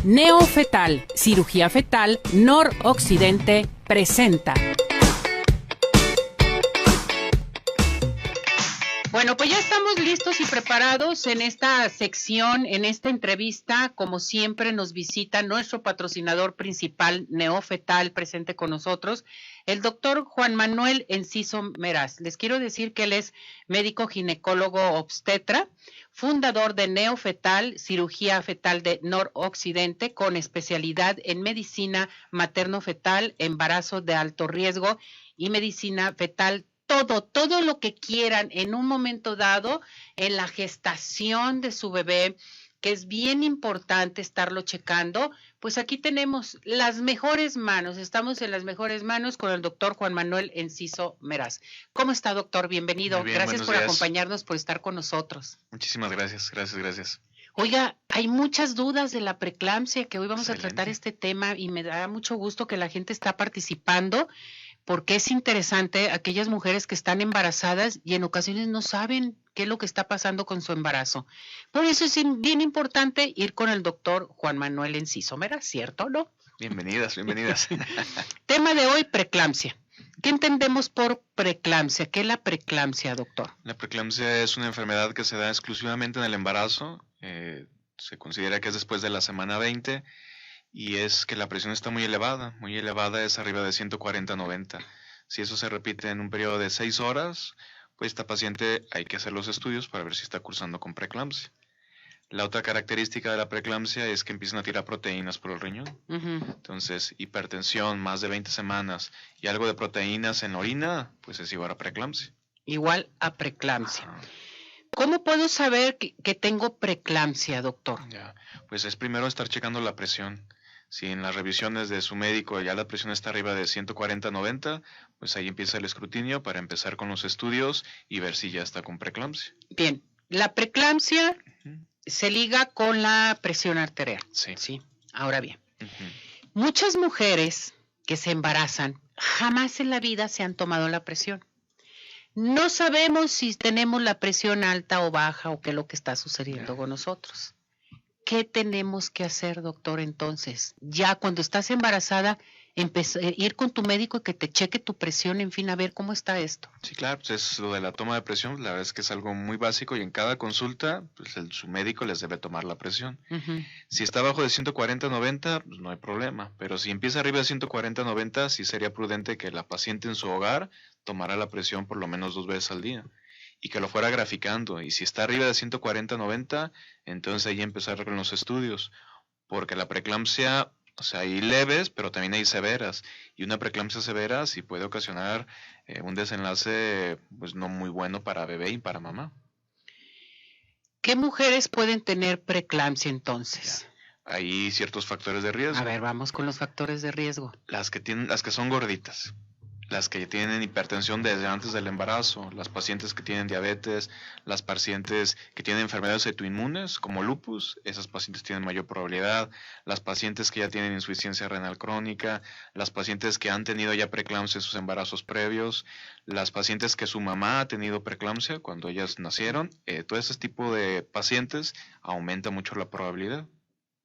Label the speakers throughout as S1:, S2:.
S1: Neofetal, cirugía fetal, Noroccidente presenta. Bueno, pues ya estamos listos y preparados en esta sección, en esta entrevista. Como siempre nos visita nuestro patrocinador principal, Neofetal, presente con nosotros, el doctor Juan Manuel Enciso Meraz. Les quiero decir que él es médico ginecólogo obstetra, fundador de Neofetal, cirugía fetal de Noroccidente, con especialidad en medicina materno-fetal, embarazo de alto riesgo y medicina fetal. Todo lo que quieran en un momento dado, en la gestación de su bebé, que es bien importante estarlo checando, pues aquí tenemos las mejores manos, estamos en las mejores manos con el doctor Juan Manuel Enciso Meraz. ¿Cómo está, doctor? Bienvenido.
S2: Muy bien,
S1: gracias por
S2: días.
S1: Acompañarnos, por estar con nosotros.
S2: Muchísimas gracias.
S1: Oiga, hay muchas dudas de la preeclampsia, que hoy vamos
S2: Excelente.
S1: a tratar este tema y me da mucho gusto que la gente está participando, porque es interesante aquellas mujeres que están embarazadas y en ocasiones no saben qué es lo que está pasando con su embarazo. Por eso es bien importante ir con el doctor Juan Manuel Enciso Meraz, ¿cierto, no?
S2: Bienvenidas.
S1: Tema de hoy, preeclampsia. ¿Qué entendemos por preeclampsia? ¿Qué es la preeclampsia, doctor?
S2: La preeclampsia es una enfermedad que se da exclusivamente en el embarazo. Se considera que es después de la semana 20 y es que la presión está muy elevada es arriba de 140/90. Si eso se repite en un periodo de 6 horas, pues esta paciente hay que hacer los estudios para ver si está cursando con preeclampsia. La otra característica de la preeclampsia es que empiezan a tirar proteínas por el riñón. Entonces, hipertensión, más de 20 semanas y algo de proteínas en la orina, pues es igual a preeclampsia.
S1: Igual a preeclampsia. ¿Cómo puedo saber que tengo preeclampsia, doctor?
S2: Pues es primero estar checando la presión. Si en las revisiones de su médico ya la presión está arriba de 140/90, pues ahí empieza el escrutinio para empezar con los estudios y ver si ya está con preeclampsia.
S1: Bien, la preeclampsia se liga con la presión arterial.
S2: Sí.
S1: Ahora bien, muchas mujeres que se embarazan jamás en la vida se han tomado la presión. No sabemos si tenemos la presión alta o baja o qué es lo que está sucediendo con nosotros. ¿Qué tenemos que hacer, doctor, entonces? Ya cuando estás embarazada, ir con tu médico y que te cheque tu presión, en fin, a ver cómo está esto.
S2: Sí, claro, pues es lo de la toma de presión, la verdad es que es algo muy básico y en cada consulta, pues su médico les debe tomar la presión. Si está abajo de 140/90, pues no hay problema, pero si empieza arriba de 140/90, sí sería prudente que la paciente en su hogar tomara la presión por lo menos 2 veces al día y que lo fuera graficando, y si está arriba de 140/90, entonces ahí empezar con los estudios, porque la preeclampsia, o sea, hay leves, pero también hay severas, y una preeclampsia severa sí puede ocasionar un desenlace pues no muy bueno para bebé y para mamá.
S1: ¿Qué mujeres pueden tener preeclampsia entonces?
S2: Hay ciertos factores de riesgo.
S1: A ver, vamos con los factores de riesgo.
S2: Las que son gorditas, las que tienen hipertensión desde antes del embarazo, las pacientes que tienen diabetes, las pacientes que tienen enfermedades autoinmunes como lupus, esas pacientes tienen mayor probabilidad, las pacientes que ya tienen insuficiencia renal crónica, las pacientes que han tenido ya preeclampsia en sus embarazos previos, las pacientes que su mamá ha tenido preeclampsia cuando ellas nacieron, todo ese tipo de pacientes aumenta mucho la probabilidad.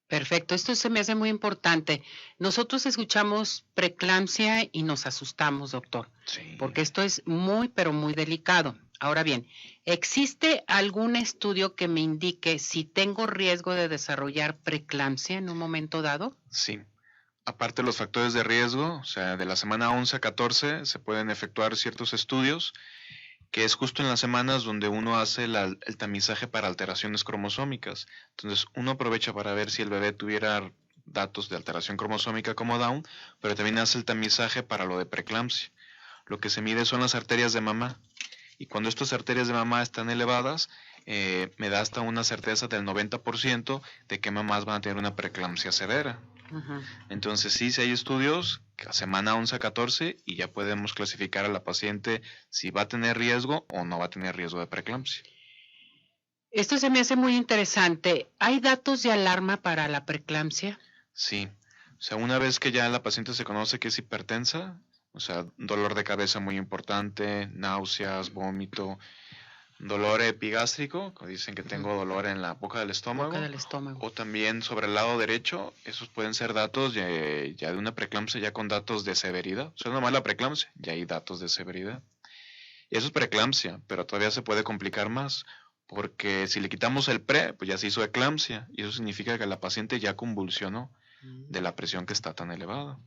S1: Perfecto, esto se me hace muy importante. Nosotros escuchamos preeclampsia y nos asustamos, doctor,
S2: Sí.
S1: porque esto es muy, pero muy delicado. Ahora bien, ¿existe algún estudio que me indique si tengo riesgo de desarrollar preeclampsia en un momento dado?
S2: Sí. Aparte de los factores de riesgo, o sea, de la semana 11 a 14 se pueden efectuar ciertos estudios, que es justo en las semanas donde uno hace el tamizaje para alteraciones cromosómicas. Entonces, uno aprovecha para ver si el bebé tuviera datos de alteración cromosómica como Down, pero también hace el tamizaje para lo de preeclampsia. Lo que se mide son las arterias de mamá, y cuando estas arterias de mamá están elevadas, me da hasta una certeza del 90% de que mamás van a tener una preeclampsia severa. Entonces sí hay estudios a semana 11 a 14 y ya podemos clasificar a la paciente si va a tener riesgo o no va a tener riesgo de preeclampsia.
S1: Esto se me hace muy interesante. ¿Hay datos de alarma para la preeclampsia?
S2: Sí, o sea, una vez que ya la paciente se conoce que es hipertensa, o sea, dolor de cabeza muy importante, náuseas, vómito, dolor epigástrico, que dicen que tengo dolor en la boca del estómago, o también sobre el lado derecho, esos pueden ser datos ya de una preeclampsia ya con datos de severidad. O sea, nomás la preeclampsia, ya hay datos de severidad. Y eso es preeclampsia, pero todavía se puede complicar más, porque si le quitamos el pre, pues ya se hizo eclampsia, y eso significa que la paciente ya convulsionó de la presión que está tan elevada.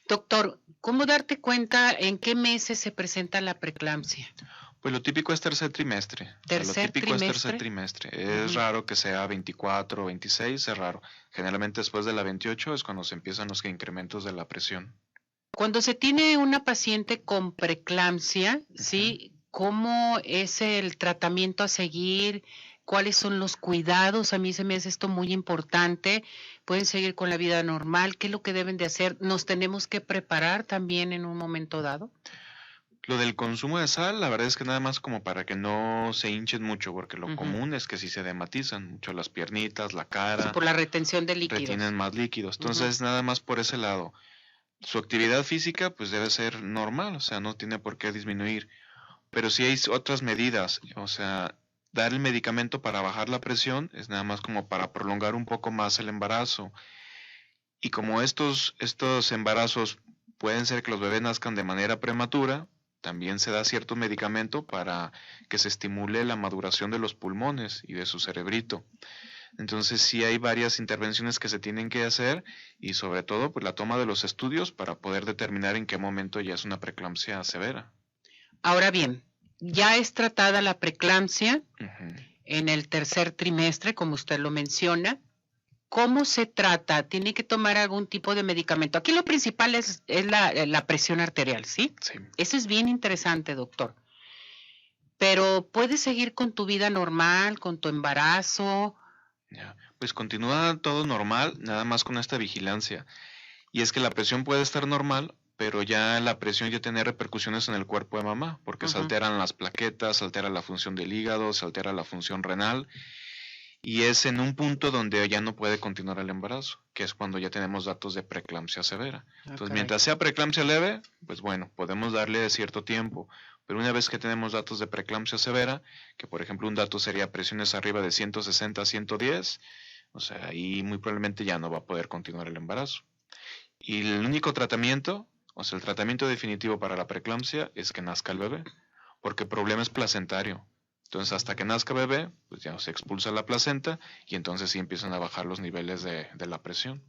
S1: Doctor, ¿cómo darte cuenta en qué meses se presenta la preeclampsia?
S2: Pues lo típico es tercer trimestre.
S1: ¿Tercer trimestre?
S2: Es tercer trimestre. Es raro que sea 24 o 26, es raro. Generalmente después de la 28 es cuando se empiezan los incrementos de la presión.
S1: Cuando se tiene una paciente con preeclampsia, ¿sí? ¿Cómo es el tratamiento a seguir? ¿Cuáles son los cuidados? A mí se me hace esto muy importante. ¿Pueden seguir con la vida normal? ¿Qué es lo que deben de hacer? ¿Nos tenemos que preparar también en un momento dado?
S2: Lo del consumo de sal, la verdad es que nada más como para que no se hinchen mucho, porque lo común es que sí se edematizan mucho las piernitas, la cara.
S1: Sí, por la retención de líquidos.
S2: Retienen más líquidos. Entonces, nada más por ese lado. Su actividad física, pues debe ser normal, o sea, no tiene por qué disminuir. Pero si hay otras medidas, o sea, dar el medicamento para bajar la presión es nada más como para prolongar un poco más el embarazo. Y como estos embarazos pueden ser que los bebés nazcan de manera prematura, también se da cierto medicamento para que se estimule la maduración de los pulmones y de su cerebrito. Entonces sí hay varias intervenciones que se tienen que hacer y sobre todo pues la toma de los estudios para poder determinar en qué momento ya es una preeclampsia severa.
S1: Ahora bien, ya es tratada la preeclampsia en el tercer trimestre, como usted lo menciona. ¿Cómo se trata? ¿Tiene que tomar algún tipo de medicamento? Aquí lo principal es la presión arterial, ¿sí?
S2: Sí.
S1: Eso es bien interesante, doctor. Pero ¿puedes seguir con tu vida normal, con tu embarazo?
S2: Ya, pues continúa todo normal, nada más con esta vigilancia. Y es que la presión puede estar normal, pero ya la presión ya tiene repercusiones en el cuerpo de mamá, porque se alteran las plaquetas, se altera la función del hígado, se altera la función renal. Y es en un punto donde ya no puede continuar el embarazo, que es cuando ya tenemos datos de preeclampsia severa. Entonces, mientras sea preeclampsia leve, pues bueno, podemos darle cierto tiempo. Pero una vez que tenemos datos de preeclampsia severa, que por ejemplo un dato sería presiones arriba de 160 a 110, o sea, ahí muy probablemente ya no va a poder continuar el embarazo. Y el único tratamiento, o sea, el tratamiento definitivo para la preeclampsia es que nazca el bebé, porque el problema es placentario. Entonces, hasta que nazca bebé, pues ya se expulsa la placenta y entonces sí empiezan a bajar los niveles de la presión.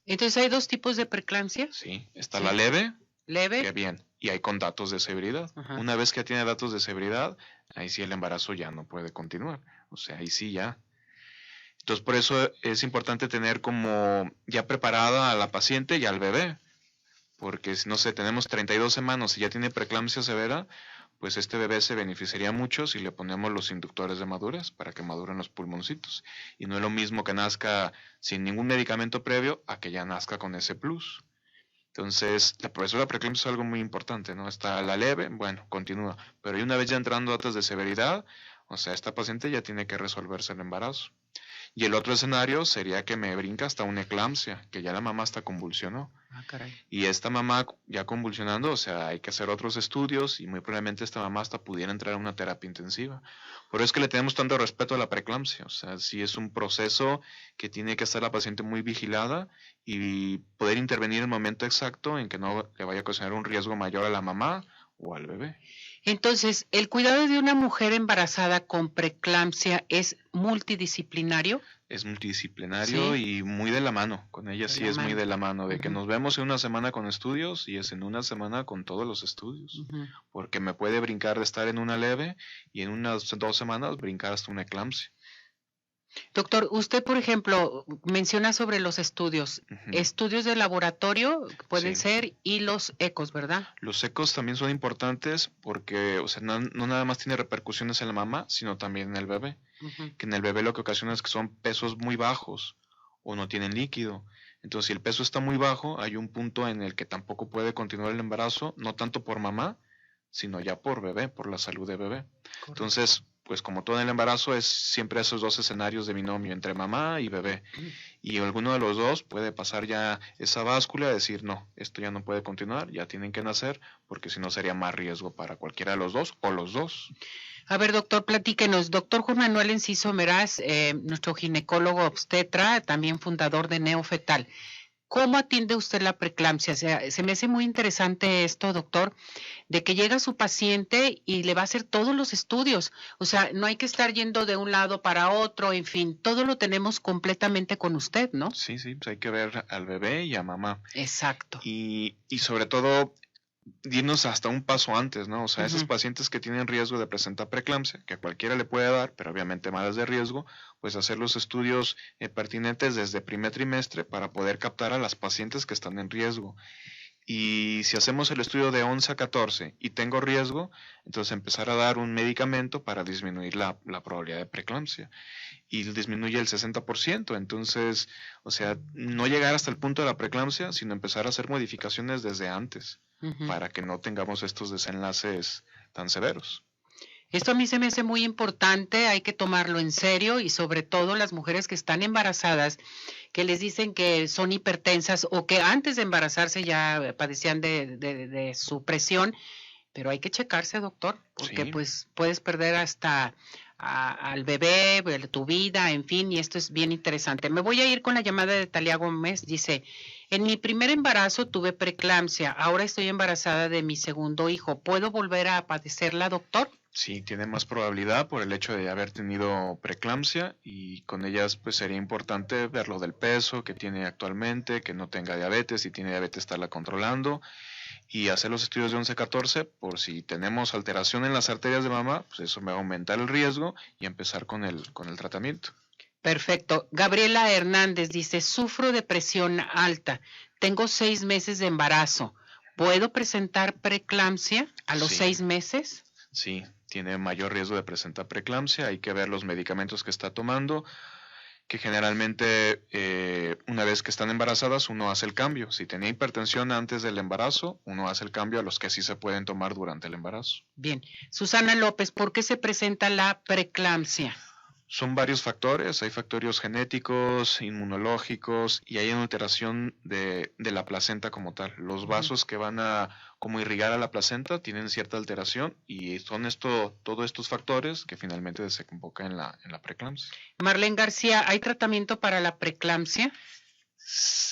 S1: Entonces, ¿hay dos tipos de preeclampsia?
S2: Sí, está la leve,
S1: leve,
S2: que bien, y hay con datos de severidad. Una vez que tiene datos de severidad, ahí sí el embarazo ya no puede continuar. O sea, ahí sí ya. Entonces, por eso es importante tener como ya preparada a la paciente y al bebé. Porque si, no sé, tenemos 32 semanas y ya tiene preeclampsia severa, pues este bebé se beneficiaría mucho si le ponemos los inductores de madurez para que maduren los pulmoncitos. Y no es lo mismo que nazca sin ningún medicamento previo a que ya nazca con ese plus. Entonces, por eso la preeclampsia es algo muy importante, ¿no? Está la leve, bueno, continúa. Pero una vez ya entrando datos de severidad, o sea, esta paciente ya tiene que resolverse el embarazo. Y el otro escenario sería que me brinca hasta una eclampsia, que ya la mamá hasta convulsionó.
S1: Ah, caray.
S2: Y esta mamá ya convulsionando, o sea, hay que hacer otros estudios y muy probablemente esta mamá hasta pudiera entrar a una terapia intensiva. Por eso es que le tenemos tanto respeto a la preeclampsia. O sea, sí es un proceso que tiene que estar la paciente muy vigilada y poder intervenir en el momento exacto en que no le vaya a ocasionar un riesgo mayor a la mamá o al bebé.
S1: Entonces, ¿el cuidado de una mujer embarazada con preeclampsia es multidisciplinario?
S2: Es multidisciplinario y muy de la mano. Con ella sí es muy de la mano. De que nos vemos en una semana con estudios y es en una semana con todos los estudios. Porque me puede brincar de estar en una leve y en unas 2 semanas brincar hasta una eclampsia.
S1: Doctor, usted, por ejemplo, menciona sobre los estudios. Estudios de laboratorio pueden ser y los ecos, ¿verdad?
S2: Los ecos también son importantes porque, o sea, no nada más tiene repercusiones en la mamá, sino también en el bebé. Que en el bebé lo que ocasiona es que son pesos muy bajos o no tienen líquido. Entonces, si el peso está muy bajo, hay un punto en el que tampoco puede continuar el embarazo, no tanto por mamá, sino ya por bebé, por la salud de bebé. Correcto. Entonces, pues como todo en el embarazo, es siempre esos dos escenarios de binomio entre mamá y bebé. Y alguno de los dos puede pasar ya esa báscula y decir, no, esto ya no puede continuar, ya tienen que nacer, porque si no sería más riesgo para cualquiera de los dos o los dos.
S1: A ver, doctor, platíquenos. Doctor Juan Manuel Enciso Meraz, nuestro ginecólogo obstetra, también fundador de Neofetal. ¿Cómo atiende usted la preeclampsia? O sea, se me hace muy interesante esto, doctor, de que llega su paciente y le va a hacer todos los estudios. O sea, no hay que estar yendo de un lado para otro, en fin, todo lo tenemos completamente con usted, ¿no?
S2: Sí, pues hay que ver al bebé y a mamá.
S1: Exacto.
S2: Y sobre todo, irnos hasta un paso antes, ¿no? O sea, esos pacientes que tienen riesgo de presentar preeclampsia, que a cualquiera le puede dar, pero obviamente más de riesgo, pues hacer los estudios pertinentes desde primer trimestre para poder captar a las pacientes que están en riesgo. Y si hacemos el estudio de 11 a 14 y tengo riesgo, entonces empezar a dar un medicamento para disminuir la probabilidad de preeclampsia. Y disminuye el 60%. Entonces, o sea, no llegar hasta el punto de la preeclampsia, sino empezar a hacer modificaciones desde antes, para que no tengamos estos desenlaces tan severos.
S1: Esto a mí se me hace muy importante, hay que tomarlo en serio y sobre todo las mujeres que están embarazadas, que les dicen que son hipertensas o que antes de embarazarse ya padecían de su presión, pero hay que checarse, doctor, porque pues puedes perder hasta al bebé, tu vida, en fin, y esto es bien interesante. Me voy a ir con la llamada de Talia Gómez, dice, en mi primer embarazo tuve preeclampsia, ahora estoy embarazada de mi segundo hijo, ¿puedo volver a padecerla, doctor?
S2: Sí, tiene más probabilidad por el hecho de haber tenido preeclampsia y con ellas pues sería importante ver lo del peso que tiene actualmente, que no tenga diabetes, si tiene diabetes estarla controlando y hacer los estudios de 11-14 por si tenemos alteración en las arterias de mamá, pues eso me va a aumentar el riesgo y empezar con el tratamiento.
S1: Perfecto. Gabriela Hernández dice, sufro de presión alta, tengo 6 meses de embarazo, ¿puedo presentar preeclampsia a los 6 meses?
S2: Sí, tiene mayor riesgo de presentar preeclampsia, hay que ver los medicamentos que está tomando, que generalmente una vez que están embarazadas uno hace el cambio. Si tenía hipertensión antes del embarazo, uno hace el cambio a los que sí se pueden tomar durante el embarazo.
S1: Bien. Susana López, ¿por qué se presenta la preeclampsia?
S2: Son varios factores, hay factores genéticos, inmunológicos y hay una alteración de la placenta como tal. Los vasos que van a como irrigar a la placenta tienen cierta alteración y son todos estos factores que finalmente desembocan en la preeclampsia.
S1: Marlene García, ¿hay tratamiento para la preeclampsia?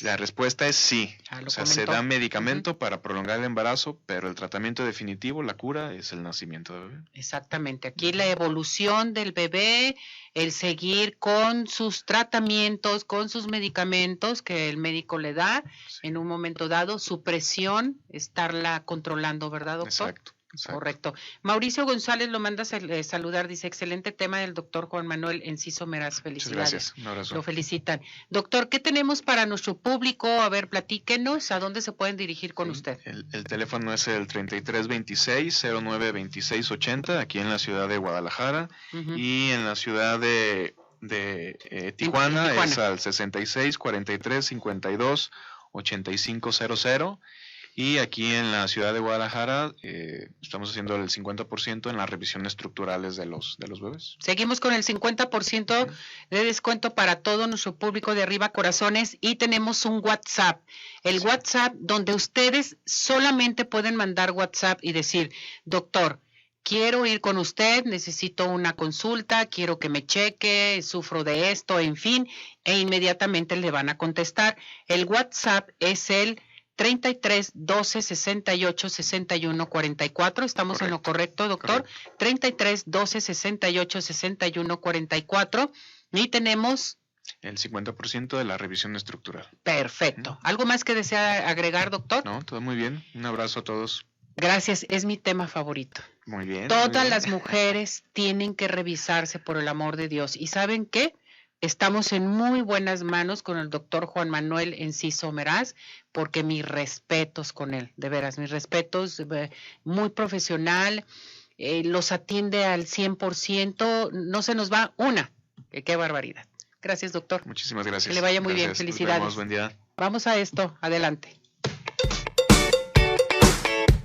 S2: La respuesta es sí. O sea, se da medicamento para prolongar el embarazo, pero el tratamiento definitivo, la cura, es el nacimiento del bebé.
S1: Exactamente. Aquí la evolución del bebé, el seguir con sus tratamientos, con sus medicamentos que el médico le da en un momento dado, su presión, estarla controlando, ¿verdad, doctor?
S2: Exacto.
S1: Correcto. Mauricio González lo manda a saludar, dice, excelente tema del doctor Juan Manuel Enciso Meraz, felicidades.
S2: Muchas gracias, un abrazo.
S1: Lo felicitan. Doctor, ¿qué tenemos para nuestro público? A ver, platíquenos, ¿a dónde se pueden dirigir con usted?
S2: El teléfono es el 3326-092680, aquí en la ciudad de Guadalajara, y en la ciudad de Tijuana es al 66-43-52-8500. Y aquí en la ciudad de Guadalajara estamos haciendo el 50% en las revisiones estructurales de los bebés.
S1: Seguimos con el 50% de descuento para todo nuestro público de Arriba Corazones y tenemos un WhatsApp. El WhatsApp donde ustedes solamente pueden mandar WhatsApp y decir, doctor, quiero ir con usted, necesito una consulta, quiero que me cheque, sufro de esto, en fin, e inmediatamente le van a contestar. El WhatsApp es el 33 12 68 61 44. ¿Estamos correcto en lo correcto, doctor? Correcto. 33 12 68 61 44. Y tenemos
S2: el 50% de la revisión estructural.
S1: Perfecto. ¿Algo más que desea agregar, doctor?
S2: No, todo muy bien. Un abrazo a todos.
S1: Gracias, es mi tema favorito.
S2: Muy bien.
S1: Todas las mujeres tienen que revisarse, por el amor de Dios. ¿Y saben qué? Estamos en muy buenas manos con el doctor Juan Manuel Enciso Meraz, porque mis respetos con él, de veras, mis respetos, muy profesional, los atiende al 100%, no se nos va una, qué barbaridad. Gracias, doctor.
S2: Muchísimas gracias.
S1: Que le vaya muy bien, felicidades.
S2: Nos vemos, buen día.
S1: Vamos a esto, adelante.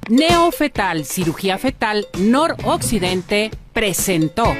S3: Neofetal, cirugía fetal, noroccidente, presentó.